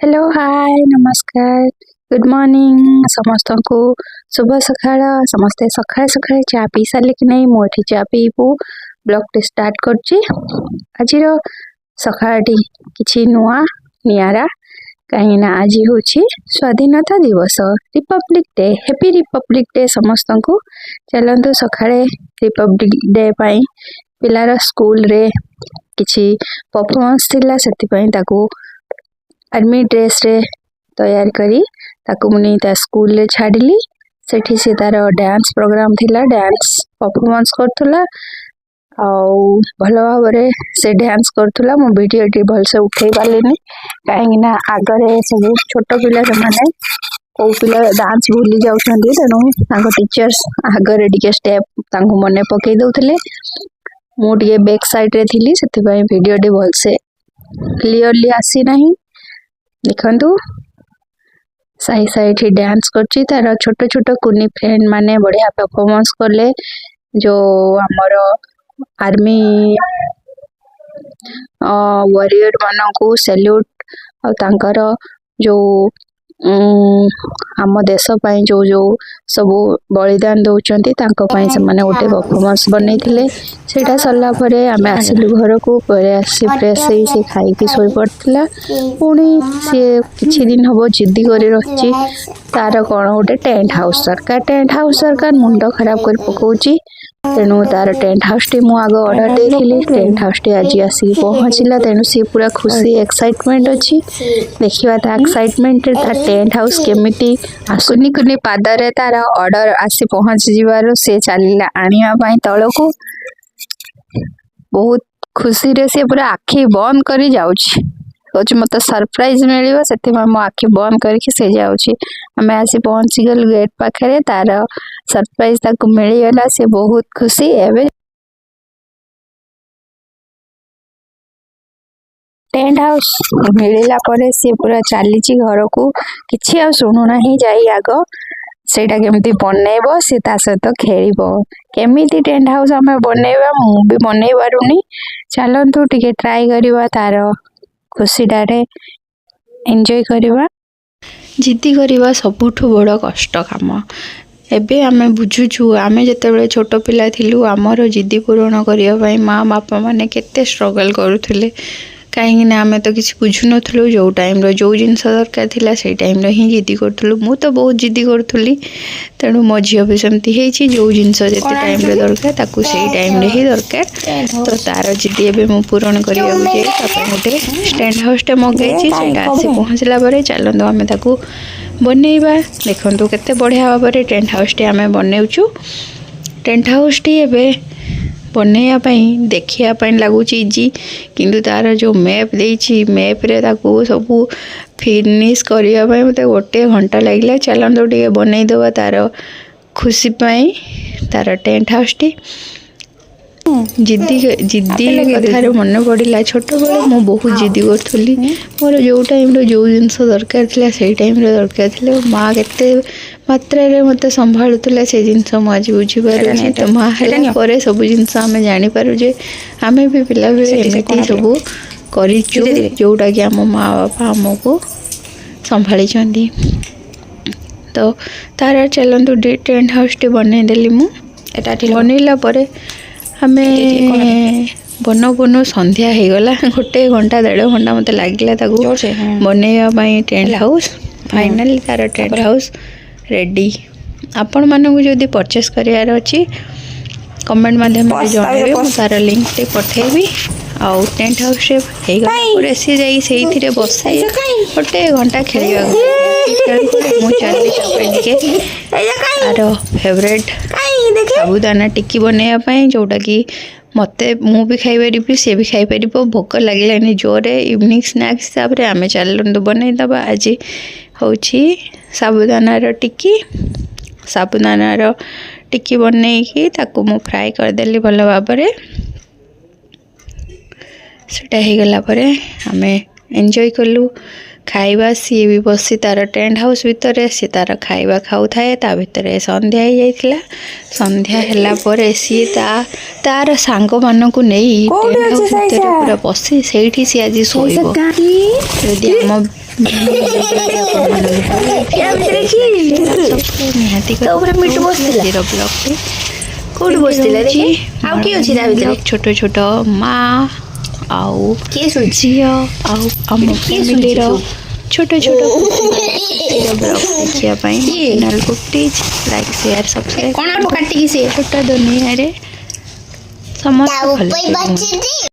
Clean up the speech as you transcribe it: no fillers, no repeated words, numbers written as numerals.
hello hi नमस्कार good morning समस्त को शुभ सकाळ समस्ते सकाळे सकाळे चा पी सारे कि नहीं मोठी चा पीबू ब्लॉग टे स्टार्ट करछि आज सकाळटी किछि नुआ नियारा कहीं ना आज होछि स्वाधीनता दिवस Republic day happy Republic day समस्त को चलंतु सकाळे रिपब्लिक डे पाई पिलार स्कूल रे किछि परफॉर्मेंस थिला सेति पई ताको आर्मी ड्रेस रे तैयार करी ताकू मुनी ता स्कूल ले छाड़िली सेठी से तार डांस प्रोग्राम थिला डांस परफॉर्मेंस करथुला भल भाव से डांस करथुला मो वीडियो टी भल से उठे पालेनी काहे ना आगरे सब छोट पिला माने को पिला डांस भूली जाउछंदी तेनु तांको टीचर्स आगरे टिके स्टेप तांको मने पके दउथले मो टिके बैक साइड रे थिली सेति पई वीडियो टी भल से क्लियरली आसी नाही देखंतु साई साई डांस करछि तार छोट छोट कुनी फ्रेंड माने बढ़िया परफॉर्मेंस करले जो हमर आर्मी वॉरियर मानन को सैल्यूट और तांकर जो आम देश पई जो जो सब बलिदान दउचंती तांको पई से माने ओटे परफॉर्मेंस बनैथिले सेटा सरला परे आमे आसिलु घर को परे आसी फ्रेश से खाई के सोई पड़थिला पुणी से किछि दिन हबो जिद्दी करी रहछि तार कोन ओटे टेंट हाउस सरकार मुंडो खराब कर पकोछि तेणु तार टेंट हाउस टी मु आग ऑर्डर देथिली टेंट हाउस टी आज आसी पहुंचला तेणु सी पूरा खुशी एक्साइटमेंट अछि देखिबा ता एक्साइटमेंट ता टेंट हाउस केमिति आसुनी कुनी पादरे तार ऑर्डर आसी पहुंच जिवारो से चालिला आनिया पई तळको बहुत खुशी रे से पूरा आखी बंद करी जाउछि कोच मत सरप्राइज मिलिबो सेति मो आखी बंद करके से जाउछि हमें आसी पहुंची गल गेट पाखरे तार सरप्राइज ताको मिली गला से बहुत खुशी एबे टेंट हाउस मिलिला परे से पूरा चालीची घर को किछि आ सुनु नाही जाई आगो सेटा केमती बनेबो से ता सहित खेलिबो केमिति टेंट हाउस हमें बनेबा मु भी बनै पारुनी चलंतु टिके ट्राई करबा तार खुशी डारे एंजॉय करबा जिद्दी करबा सबुठु बड़ कष्ट काम एबे आमे बुझुछु आमे जतेबेले छोट पिला थिलु हमर जिद्दी पूर्ण करिया पई माँ बापा माने केते स्ट्रगल करूथिले कहीं ना आमे तो किसी बुझु नथलु जो टाइम रो जो जिनस दरकार थिला से टाइम रो ही जिद्दी करथलु मु तो बहुत जिद्दी करथुली तेणु मो झियो भी सेमती हेछि जो जिनस जते टाइम रे दरकार ताकू सेही टाइम रे ही दरकार तो तार जिद्दी एबे मु पूर्ण करिया जे तापर मोटे स्टैंड हाउस टे मगैछि सेटा आसी पहुंचला परे चलंदो आमे ताकू बनेइबा देखंतु केते बढ़िया भाबरे टेंट हाउस टे आमे बनेउछु टेंट हाउस टी एबे बनैया देखिया लगुच इजी किंतु तार जो मैप देछि मैप रे ताकू सब फिनिश करिया मत गोटे घंटा लगे चलते टे बनईदेवा तार खुशी पाई तार टेंट हाउस टी जिद्दी कथार मन पड़ा छोट बेले मु बहुत जिद्दी करी मोर जो टाइम जो जिनस दरकार था से टाइम दरकार थी माँ के मात्रा रे मत संभालुला से जिनस मुझे बुझीपारे तो माँ है सब जिनस आम जापर जे आम भी पिला एमती सब करूँ जोटा कि आम माँ बापा आमको संभाली तो तार चलतु टेंट हाउस टी बनईदेली मुझे बनईला हमें बनो बनो संध्या हो गला गोटे घंटा 1.5 घंटा मत लगे बनवाई टेंट हाउस फाइनली तार टेंट हाउस रेडी आपण मानू जदि परचेस करार अच्छी कमेंट माध्यम जनइबे मु तार लिंक टे पठेबी आउ टेंट हाउस रे हो सी जाई सेही थिरे बसे गोटे घंटा खेलिबा मु चली तार फेवरेट साबुदाना टिक्की बनवाई जोटा कि मते मु भी खाई पारि सी भी खाई पार भोक लगे जोरे इवनिंग स्नैक्स हिसाब से आम चलते बनईदबा आज हूँ साबुदानार टिक्की साबुदानार टिक्की बनईकी ताकू मु फ्राए करदेली भल भाव सेटा हो गला परे आमे एंजॉय कलु खाइबा सी भी बसी तार टेंट हाउस भितर सी तार खाइबा खाऊ थाए ता भितर संध्या हो जाइथिला संध्या हैला परे सी तार सांग मानकु नहीं टेंट हाउस भितर पूरा बसी सेठी सी आज सोइबो यदि हम छोट छोट माँ आउ झील आउ आम फैमिली छोट छोट देखापी चैनल को प्लीज लाइक शेयर सब्सक्राइब छोट दुनिया रे समस्त